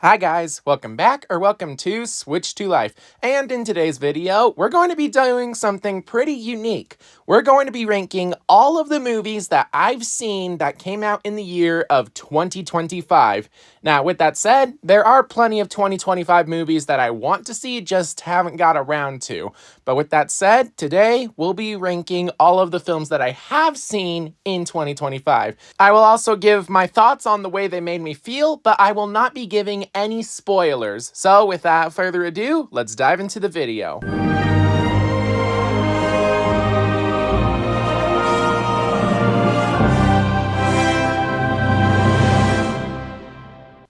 Hi guys, welcome back or welcome to Switch to Life. And in today's video, we're going to be doing something pretty unique. We're going to be ranking all of the movies that I've seen that came out in the year of 2025. Now, with that said, there are plenty of 2025 movies that I want to see, just haven't got around to. But with that said, today we'll be ranking all of the films that I have seen in 2025. I will also give my thoughts on the way they made me feel, but I will not be giving any spoilers. So without further ado, let's dive into the video.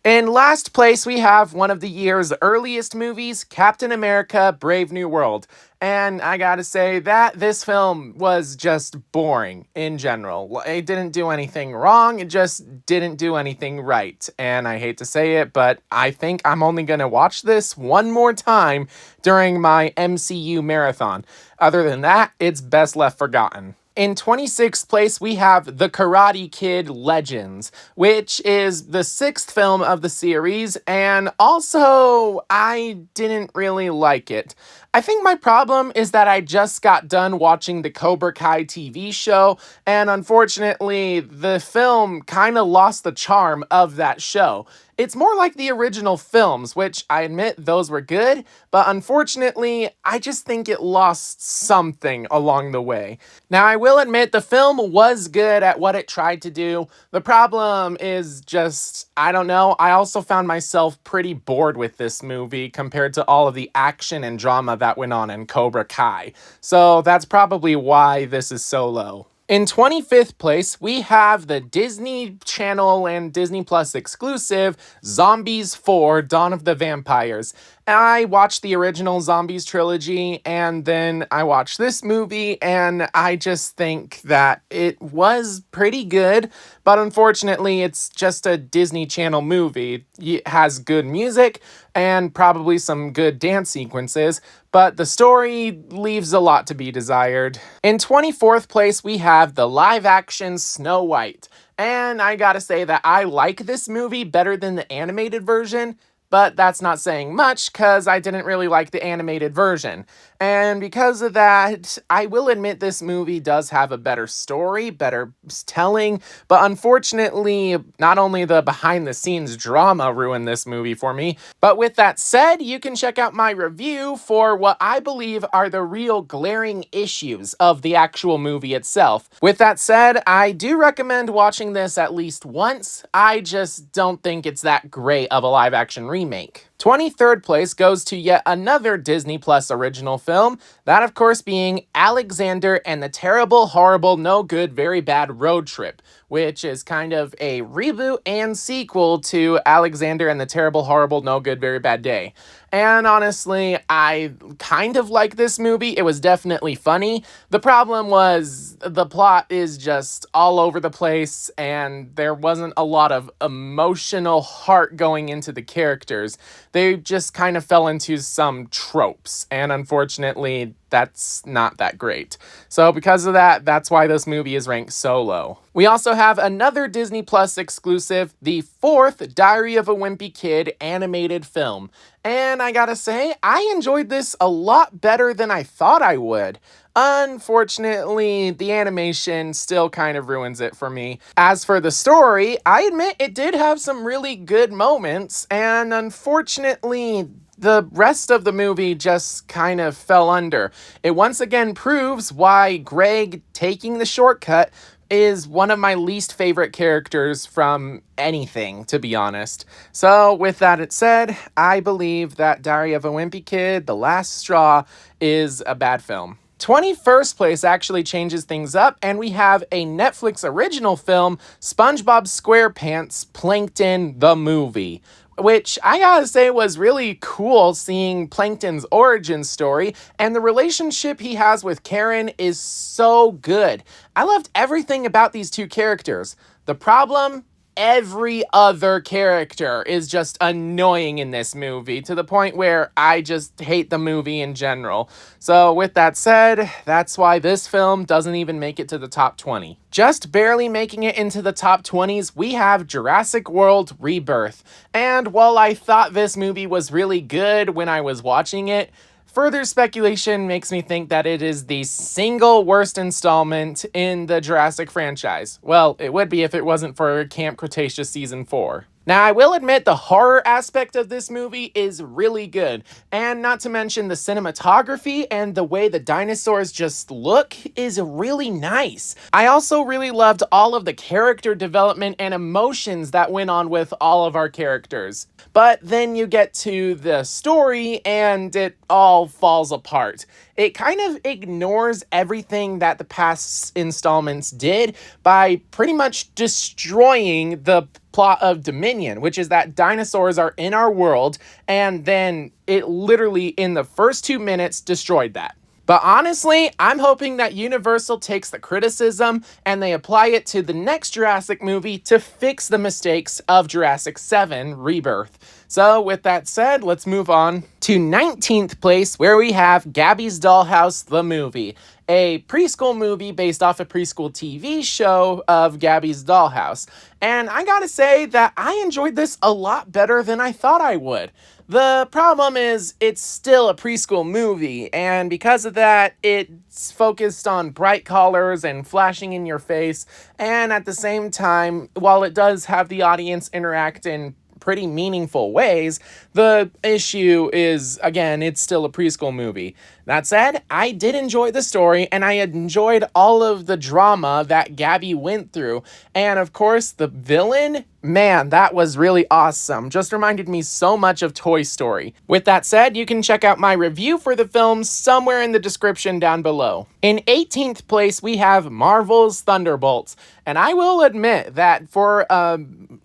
In last place, we have one of the year's earliest movies, Captain America: Brave New World. And I gotta say that this film was just boring in general. It didn't do anything wrong, it just didn't do anything right. And I hate to say it, but I think I'm only gonna watch this one more time during my MCU marathon. Other than that, it's best left forgotten. In 26th place, we have The Karate Kid Legends, which is the 6th film of the series, and also, I didn't really like it. I think my problem is that I just got done watching the Cobra Kai TV show, and unfortunately, the film kind of lost the charm of that show. It's more like the original films, which I admit those were good, but unfortunately, I just think it lost something along the way. Now, I will admit the film was good at what it tried to do. The problem is just, I don't know, I also found myself pretty bored with this movie compared to all of the action and drama that went on in Cobra Kai. So that's probably why this is so low. In 25th place, we have the Disney Channel and Disney Plus exclusive Zombies 4: Dawn of the Vampires. I watched the original Zombies trilogy, and then I watched this movie, and I just think that it was pretty good, but unfortunately, it's just a Disney Channel movie. It has good music and probably some good dance sequences, but the story leaves a lot to be desired. In 24th place, we have the live-action Snow White, and I gotta say that I like this movie better than the animated version, but that's not saying much because I didn't really like the animated version. And because of that, I will admit this movie does have a better story, better telling, but unfortunately, not only the behind-the-scenes drama ruined this movie for me, but with that said, you can check out my review for what I believe are the real glaring issues of the actual movie itself. With that said, I do recommend watching this at least once. I just don't think it's that great of a live-action remake. 23rd place goes to yet another Disney Plus original film, that of course being Alexander and the Terrible, Horrible, No Good, Very Bad Road Trip, which is kind of a reboot and sequel to Alexander and the Terrible, Horrible, No Good, Very Bad Day. And honestly, I kind of like this movie. It was definitely funny. The problem was the plot is just all over the place and there wasn't a lot of emotional heart going into the characters. They just kind of fell into some tropes, and unfortunately, that's not that great. So because of that, that's why this movie is ranked so low. We also have another Disney Plus exclusive, the 4th Diary of a Wimpy Kid animated film. And I gotta say, I enjoyed this a lot better than I thought I would. Unfortunately, the animation still kind of ruins it for me. As for the story, I admit it did have some really good moments, and unfortunately, the rest of the movie just kind of fell under. It once again proves why Greg taking the shortcut is one of my least favorite characters from anything, to be honest. So, with that said, I believe that Diary of a Wimpy Kid, The Last Straw, is a bad film. 21st place actually changes things up, and we have a Netflix original film, SpongeBob SquarePants Plankton the Movie, which I gotta say was really cool seeing Plankton's origin story, and the relationship he has with Karen is so good. I loved everything about these two characters. The problem every other character is just annoying in this movie to the point where I just hate the movie in general. So, with that said, that's why this film doesn't even make it to the top 20. Just barely making it into the top 20s, we have Jurassic World Rebirth. And while I thought this movie was really good when I was watching it, further speculation makes me think that it is the single worst installment in the Jurassic franchise. Well, it would be if it wasn't for Camp Cretaceous Season 4. Now, I will admit the horror aspect of this movie is really good, and not to mention the cinematography and the way the dinosaurs just look is really nice. I also really loved all of the character development and emotions that went on with all of our characters. But then you get to the story and it all falls apart. It kind of ignores everything that the past installments did by pretty much destroying the plot of Dominion, which is that dinosaurs are in our world, and then it literally, in the first 2 minutes, destroyed that. But honestly, I'm hoping that Universal takes the criticism and they apply it to the next Jurassic movie to fix the mistakes of Jurassic 7 Rebirth. So with that said, let's move on to 19th place, where we have Gabby's Dollhouse, the movie. A preschool movie based off a preschool TV show of Gabby's Dollhouse. And I gotta say that I enjoyed this a lot better than I thought I would. The problem is it's still a preschool movie, and because of that, it's focused on bright colors and flashing in your face, and at the same time, while it does have the audience interact in pretty meaningful ways, the issue is, again, it's still a preschool movie. That said, I did enjoy the story, and I enjoyed all of the drama that Gabby went through. And of course, the villain, man, that was really awesome. Just reminded me so much of Toy Story. With that said, you can check out my review for the film somewhere in the description down below. In 18th place, we have Marvel's Thunderbolts. And I will admit that for a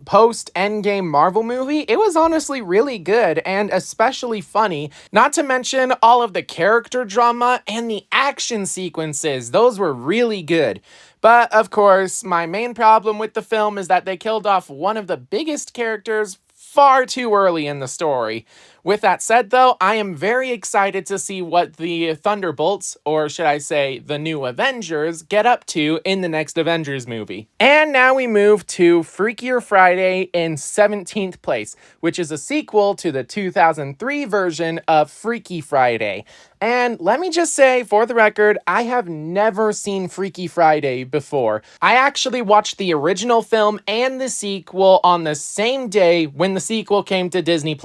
post-Endgame Marvel movie, it was honestly really good and especially funny. Not to mention all of the character drama and the action sequences. Those were really good. But of course, my main problem with the film is that they killed off one of the biggest characters far too early in the story. With that said, though, I am very excited to see what the Thunderbolts, or should I say the new Avengers, get up to in the next Avengers movie. And now we move to Freakier Friday in 17th place, which is a sequel to the 2003 version of Freaky Friday. And let me just say, for the record, I have never seen Freaky Friday before. I actually watched the original film and the sequel on the same day when the sequel came to Disney+.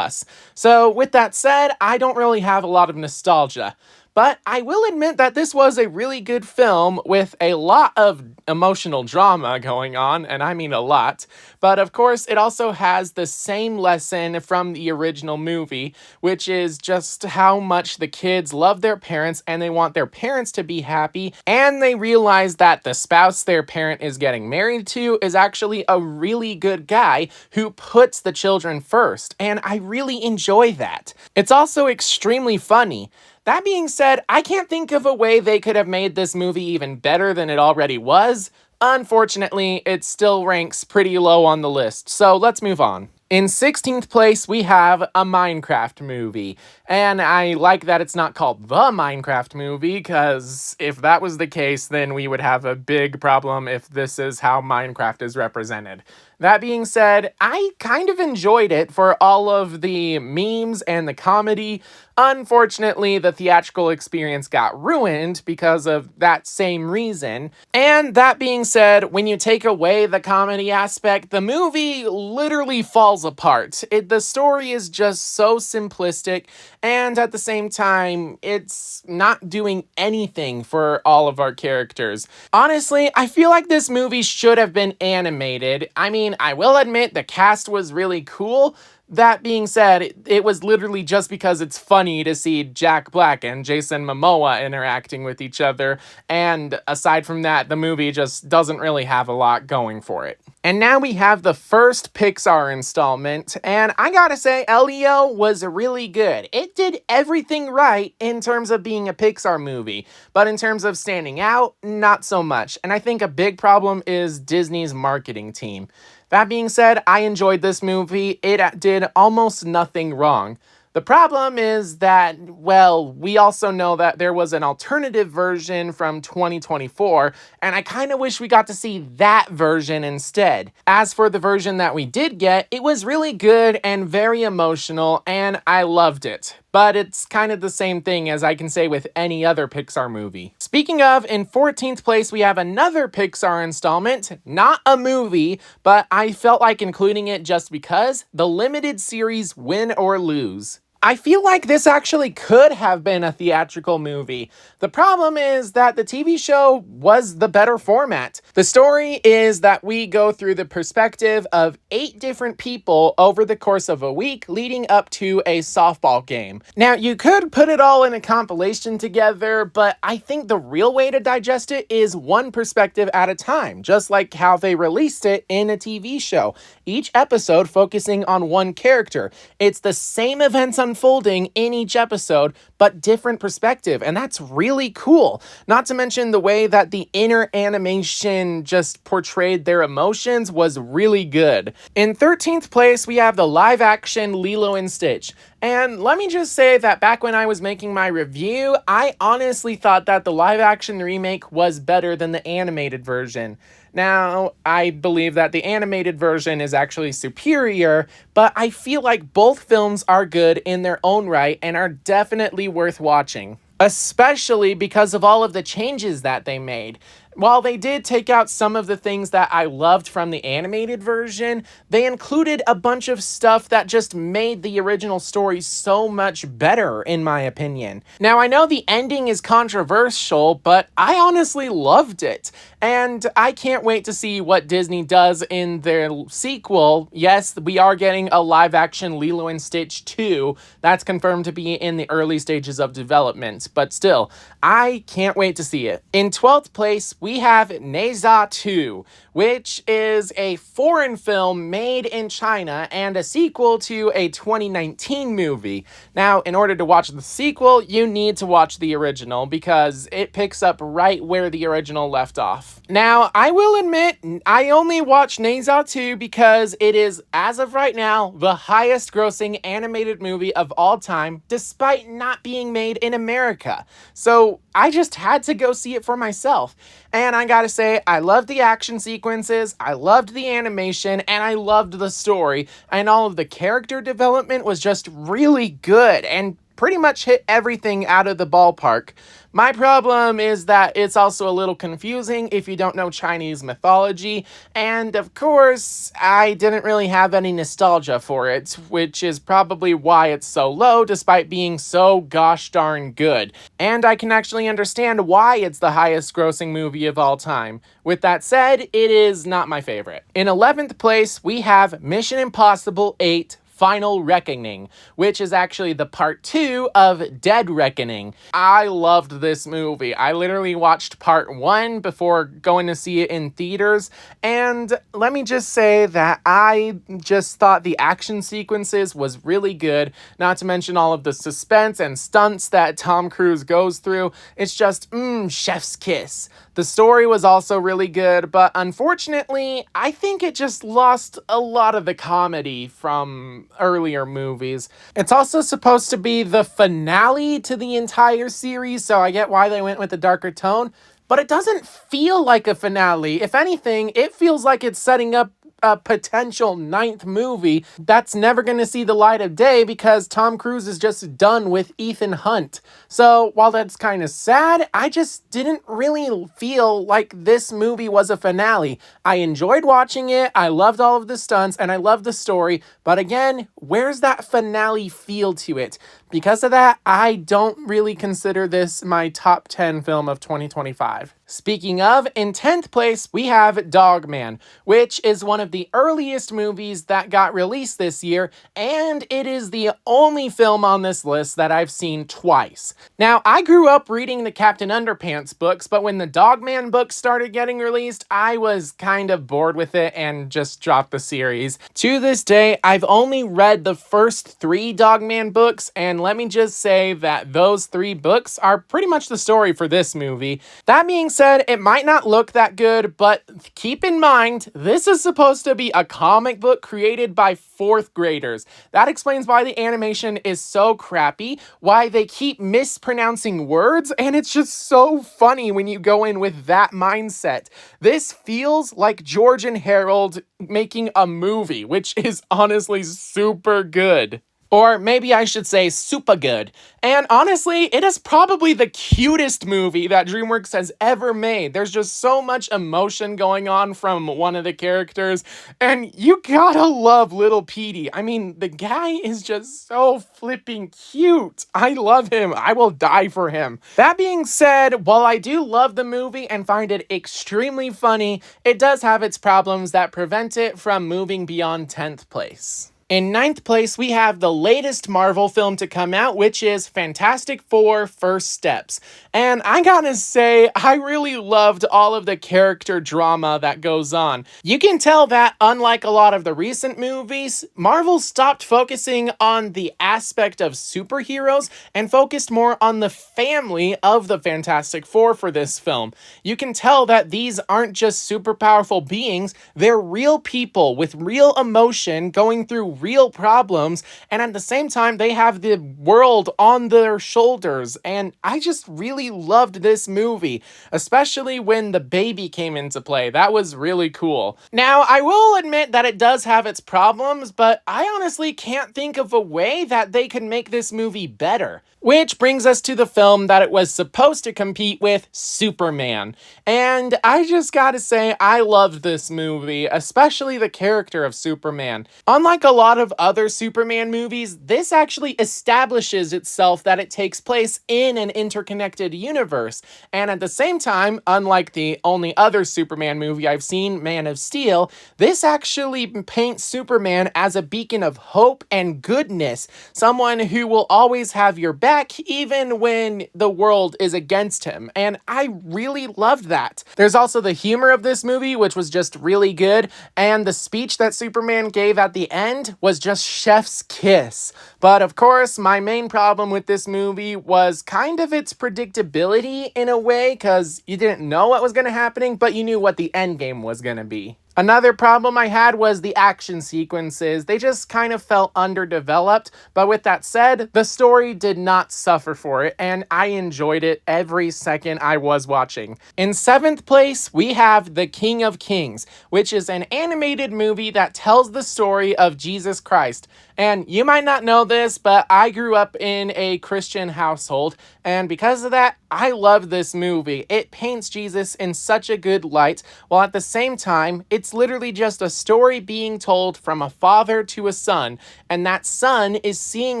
So with that said, I don't really have a lot of nostalgia. But I will admit that this was a really good film with a lot of emotional drama going on, and I mean a lot. But of course, it also has the same lesson from the original movie, which is just how much the kids love their parents and they want their parents to be happy, and they realize that the spouse their parent is getting married to is actually a really good guy who puts the children first, and I really enjoy that. It's also extremely funny. That being said, I can't think of a way they could have made this movie even better than it already was. Unfortunately, it still ranks pretty low on the list, so let's move on. In 16th place, we have a Minecraft movie. And I like that it's not called the Minecraft movie, because if that was the case, then we would have a big problem if this is how Minecraft is represented. That being said, I kind of enjoyed it for all of the memes and the comedy. Unfortunately, the theatrical experience got ruined because of that same reason. And that being said, when you take away the comedy aspect, the movie literally falls apart. The story is just so simplistic, and at the same time, it's not doing anything for all of our characters. Honestly, I feel like this movie should have been animated. I mean, I will admit the cast was really cool. That being said, it was literally just because it's funny to see Jack Black and Jason Momoa interacting with each other, and aside from that, the movie just doesn't really have a lot going for it. And now we have the first Pixar installment, and I gotta say, Elio was really good. It did everything right in terms of being a Pixar movie, but in terms of standing out, not so much. And I think a big problem is Disney's marketing team. That being said, I enjoyed this movie. It did almost nothing wrong. The problem is that, well, we also know that there was an alternative version from 2024, and I kind of wish we got to see that version instead. As for the version that we did get, it was really good and very emotional, and I loved it. But it's kind of the same thing as I can say with any other Pixar movie. Speaking of, in 14th place, we have another Pixar installment, not a movie, but I felt like including it just because, the limited series Win or Lose. I feel like this actually could have been a theatrical movie. The problem is that the TV show was the better format. The story is that we go through the perspective of 8 different people over the course of a week leading up to a softball game. Now, you could put it all in a compilation together, but I think the real way to digest it is one perspective at a time, just like how they released it in a TV show. Each episode focusing on one character. It's the same events unfolding in each episode, but different perspective, and that's really cool. Not to mention the way that the inner animation just portrayed their emotions was really good. In 13th place, we have the live-action Lilo and Stitch. And let me just say that back when I was making my review, I honestly thought that the live-action remake was better than the animated version. Now, I believe that the animated version is actually superior, but I feel like both films are good in their own right and are definitely worth watching. Especially because of all of the changes that they made. While they did take out some of the things that I loved from the animated version, they included a bunch of stuff that just made the original story so much better, in my opinion. Now, I know the ending is controversial, but I honestly loved it. And I can't wait to see what Disney does in their sequel. Yes, we are getting a live-action Lilo and Stitch 2. That's confirmed to be in the early stages of development. But still, I can't wait to see it. In 12th place, we have Ne Zha 2, which is a foreign film made in China and a sequel to a 2019 movie. Now, in order to watch the sequel, you need to watch the original because it picks up right where the original left off. Now, I will admit, I only watched Ne Zha 2 because it is, as of right now, the highest grossing animated movie of all time, despite not being made in America. So, I just had to go see it for myself. And I gotta say, I loved the action sequences, I loved the animation, and I loved the story. And all of the character development was just really good and pretty much hit everything out of the ballpark. My problem is that it's also a little confusing if you don't know Chinese mythology, and of course, I didn't really have any nostalgia for it, which is probably why it's so low despite being so gosh darn good. And I can actually understand why it's the highest grossing movie of all time. With that said, it is not my favorite. In 11th place, we have Mission Impossible 8 Final Reckoning, which is actually the part 2 of Dead Reckoning. I loved this movie. I literally watched part 1 before going to see it in theaters, and let me just say that I just thought the action sequences was really good, not to mention all of the suspense and stunts that Tom Cruise goes through. It's just, chef's kiss. The story was also really good, but unfortunately, I think it just lost a lot of the comedy from earlier movies. It's also supposed to be the finale to the entire series, so I get why they went with the darker tone, but it doesn't feel like a finale. If anything, it feels like it's setting up a potential 9th movie that's never going to see the light of day because Tom Cruise is just done with Ethan Hunt. So while that's kind of sad, I just didn't really feel like this movie was a finale. I enjoyed watching it, I loved all of the stunts, and I loved the story, but again, where's that finale feel to it? Because of that, I don't really consider this my top 10 film of 2025. Speaking of, in 10th place, we have Dogman, which is one of the earliest movies that got released this year, and it is the only film on this list that I've seen twice. Now, I grew up reading the Captain Underpants books, but when the Dogman books started getting released, I was kind of bored with it and just dropped the series. To this day, I've only read the first 3 Dogman books, and let me just say that those 3 books are pretty much the story for this movie. That being said, it might not look that good, but keep in mind, this is supposed to be a comic book created by fourth graders. That explains why the animation is so crappy, why they keep mispronouncing words, and it's just so funny when you go in with that mindset. This feels like George and Harold making a movie, which is honestly super good. Or maybe I should say super good. And honestly, it is probably the cutest movie that DreamWorks has ever made. There's just so much emotion going on from one of the characters, and you gotta love little Petey. I mean, the guy is just so flipping cute. I love him. I will die for him. That being said, while I do love the movie and find it extremely funny, it does have its problems that prevent it from moving beyond 10th place. In 9th place, we have the latest Marvel film to come out, which is Fantastic Four: First Steps. And I gotta say, I really loved all of the character drama that goes on. You can tell that, unlike a lot of the recent movies, Marvel stopped focusing on the aspect of superheroes and focused more on the family of the Fantastic Four for this film. You can tell that these aren't just super powerful beings, they're real people with real emotion going through real problems, and at the same time they have the world on their shoulders, and I just really loved this movie, especially when the baby came into play. That was really cool. Now, I will admit that it does have its problems, but I honestly can't think of a way that they could make this movie better. Which brings us to the film that it was supposed to compete with, Superman. And I just gotta say, I loved this movie, especially the character of Superman. Unlike a lot of other Superman movies, this actually establishes itself that it takes place in an interconnected universe. And at the same time, unlike the only other Superman movie I've seen, Man of Steel, this actually paints Superman as a beacon of hope and goodness, someone who will always have your back even when the world is against him, and I really loved that. There's also the humor of this movie, which was just really good, and the speech that Superman gave at the end was just chef's kiss. But of course, my main problem with this movie was kind of its predictability in a way, because you didn't know what was going to happen, but you knew what the end game was going to be. Another problem I had was the action sequences. They just kind of felt underdeveloped, but with that said, the story did not suffer for it, and I enjoyed it every second I was watching. In 7th place, we have The King of Kings, which is an animated movie that tells the story of Jesus Christ. And you might not know this, but I grew up in a Christian household, and because of that, I love this movie. It paints Jesus in such a good light, while at the same time, it's literally just a story being told from a father to a son, and that son is seeing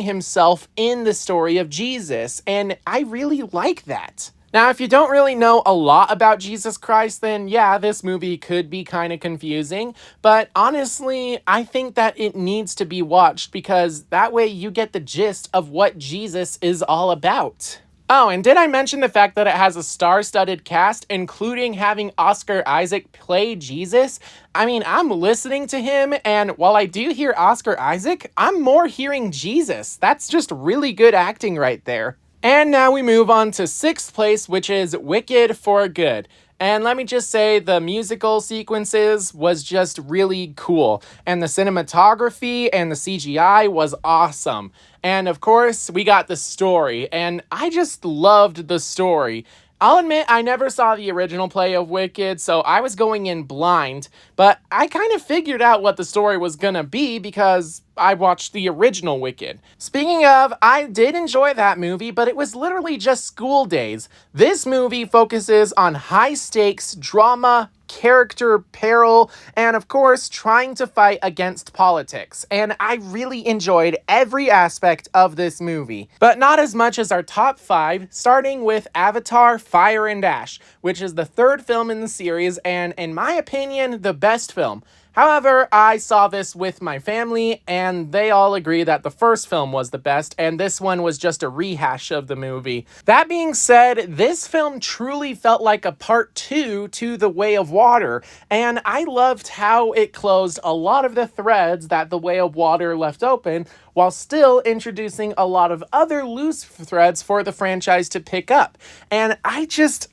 himself in the story of Jesus, and I really like that. Now, if you don't really know a lot about Jesus Christ, then yeah, this movie could be kind of confusing, but honestly, I think that it needs to be watched because that way you get the gist of what Jesus is all about. Oh, and did I mention the fact that it has a star-studded cast, including having Oscar Isaac play Jesus? I mean, I'm listening to him, and while I do hear Oscar Isaac, I'm more hearing Jesus. That's just really good acting right there. And now we move on to 6th place, which is Wicked for Good. And let me just say, the musical sequences was just really cool. And the cinematography and the CGI was awesome. And of course, we got the story. And I just loved the story. I'll admit I never saw the original play of Wicked, so I was going in blind, but I kind of figured out what the story was gonna be because I watched the original Wicked. Speaking of, I did enjoy that movie, but it was literally just school days. This movie focuses on high-stakes drama, character peril, and of course, trying to fight against politics. And I really enjoyed every aspect of this movie, but not as much as our top 5, starting with Avatar: Fire and Ash, which is the 3rd film in the series, and in my opinion, the best film. However, I saw this with my family, and they all agree that the first film was the best, and this one was just a rehash of the movie. That being said, this film truly felt like a part 2 to The Way of Water, and I loved how it closed a lot of the threads that The Way of Water left open, while still introducing a lot of other loose threads for the franchise to pick up. And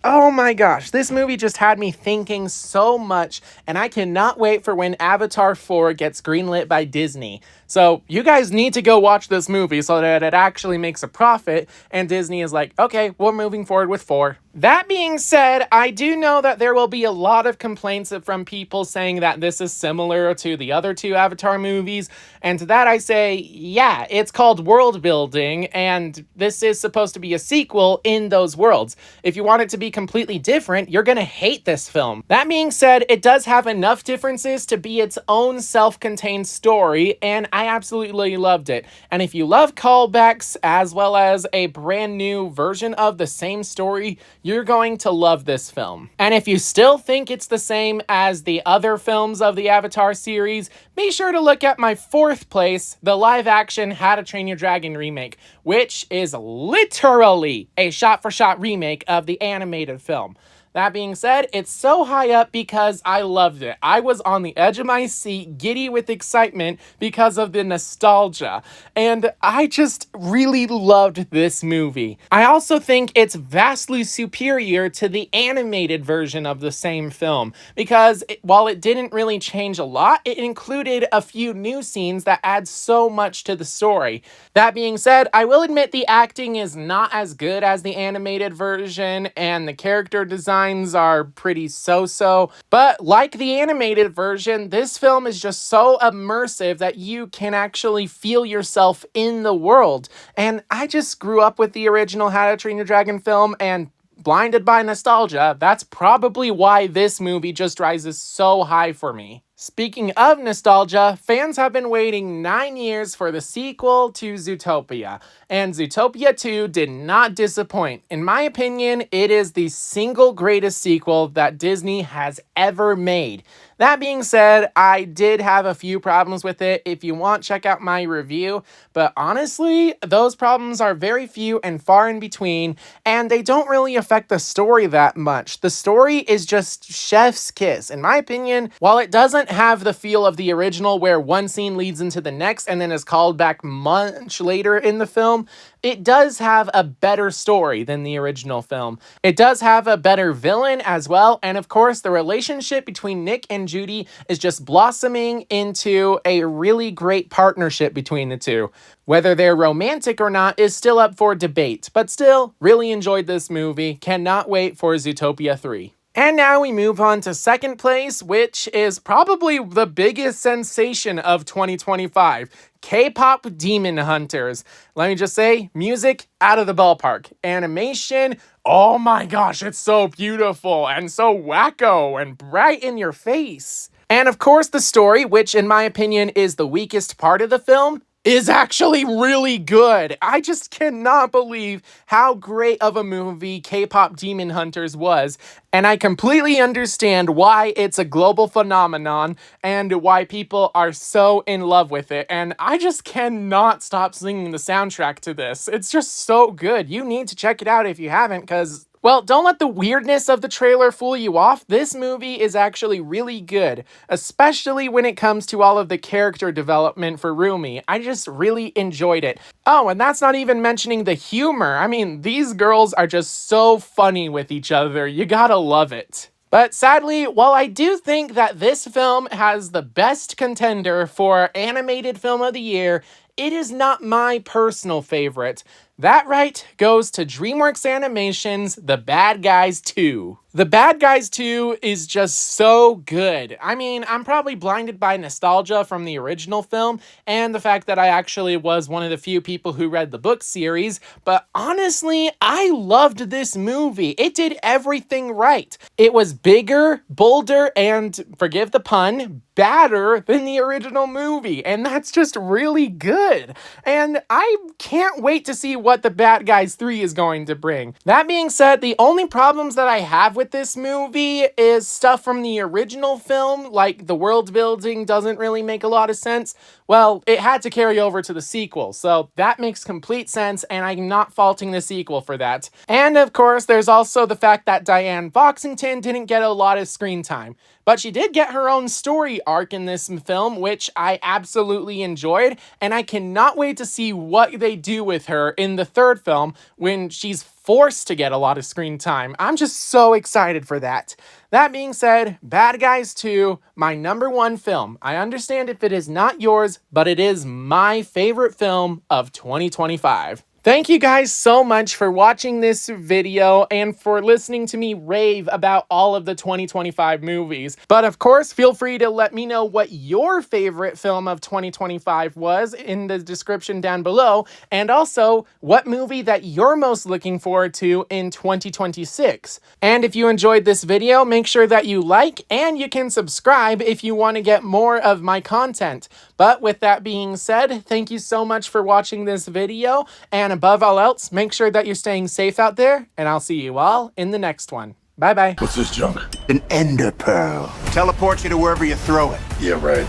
oh my gosh, this movie just had me thinking so much, and I cannot wait for when Avatar 4 gets greenlit by Disney. So you guys need to go watch this movie so that it actually makes a profit, and Disney is like, okay, we're moving forward with 4. That being said, I do know that there will be a lot of complaints from people saying that this is similar to the other 2 Avatar movies, and to that I say, yeah, it's called world building, and this is supposed to be a sequel in those worlds. If you want it to be completely different, you're gonna hate this film. That being said, it does have enough differences to be its own self-contained story, and I absolutely loved it. And if you love callbacks as well as a brand new version of the same story, you're going to love this film. And if you still think it's the same as the other films of the Avatar series, be sure to look at my 4th place, the live-action How to Train Your Dragon remake, which is literally a shot-for-shot remake of the animated film. That being said, it's so high up because I loved it. I was on the edge of my seat, giddy with excitement because of the nostalgia. And I just really loved this movie. I also think it's vastly superior to the animated version of the same film because while it didn't really change a lot, it included a few new scenes that add so much to the story. That being said, I will admit the acting is not as good as the animated version, and the character designs are pretty so-so, but like the animated version, this film is just so immersive that you can actually feel yourself in the world. And I just grew up with the original How to Train Your Dragon film, and blinded by nostalgia, that's probably why this movie just rises so high for me. Speaking of nostalgia, fans have been waiting 9 years for the sequel to Zootopia, and Zootopia 2 did not disappoint. In my opinion, it is the single greatest sequel that Disney has ever made. That being said, I did have a few problems with it. If you want, check out my review, but honestly, those problems are very few and far in between, and they don't really affect the story that much. The story is just chef's kiss. In my opinion, while it doesn't have the feel of the original where one scene leads into the next and then is called back much later in the film, it does have a better story than the original film. It does have a better villain as well, and of course the relationship between Nick and Judy is just blossoming into a really great partnership between the two. Whether they're romantic or not is still up for debate, but still, really enjoyed this movie. Cannot wait for Zootopia 3. And now we move on to 2nd place, which is probably the biggest sensation of 2025. K-pop Demon Hunters. Let me just say, music out of the ballpark. Animation, oh my gosh, it's so beautiful and so wacko and bright in your face. And of course the story, which in my opinion is the weakest part of the film, is actually really good. I just cannot believe how great of a movie K-pop Demon Hunters was, and I completely understand why it's a global phenomenon and why people are so in love with it, and I just cannot stop singing the soundtrack to this. It's just so good. You need to check it out if you haven't, because well, don't let the weirdness of the trailer fool you off. This movie is actually really good, especially when it comes to all of the character development for Rumi. I just really enjoyed it. Oh, and that's not even mentioning the humor. I mean, these girls are just so funny with each other. You gotta love it. But sadly, while I do think that this film has the best contender for Animated Film of the Year, it is not my personal favorite. That right goes to DreamWorks Animation's The Bad Guys 2. The Bad Guys 2 is just so good. I mean, I'm probably blinded by nostalgia from the original film and the fact that I actually was one of the few people who read the book series, but honestly, I loved this movie. It did everything right. It was bigger, bolder, and, forgive the pun, badder than the original movie, and that's just really good. And I can't wait to see what The Bad Guys 3 is going to bring. That being said, the only problems that I have with this movie is stuff from the original film, like the world building doesn't really make a lot of sense. Well, it had to carry over to the sequel, so that makes complete sense, and I'm not faulting the sequel for that. And of course, there's also the fact that Diane Foxington didn't get a lot of screen time, but she did get her own story arc in this film, which I absolutely enjoyed, and I cannot wait to see what they do with her in the third film when she's forced to get a lot of screen time. I'm just so excited for that. That being said, Bad Guys 2, my #1 film. I understand if it is not yours, but it is my favorite film of 2025. Thank you guys so much for watching this video and for listening to me rave about all of the 2025 movies. But of course, feel free to let me know what your favorite film of 2025 was in the description down below, and also what movie that you're most looking forward to in 2026. And if you enjoyed this video, make sure that you like and you can subscribe if you want to get more of my content. But with that being said, thank you so much for watching this video, and above all else, make sure that you're staying safe out there, and I'll see you all in the next one. Bye-bye. What's this junk? An ender pearl. Teleports you to wherever you throw it. Yeah, right.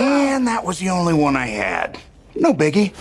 And that was the only one I had. No biggie.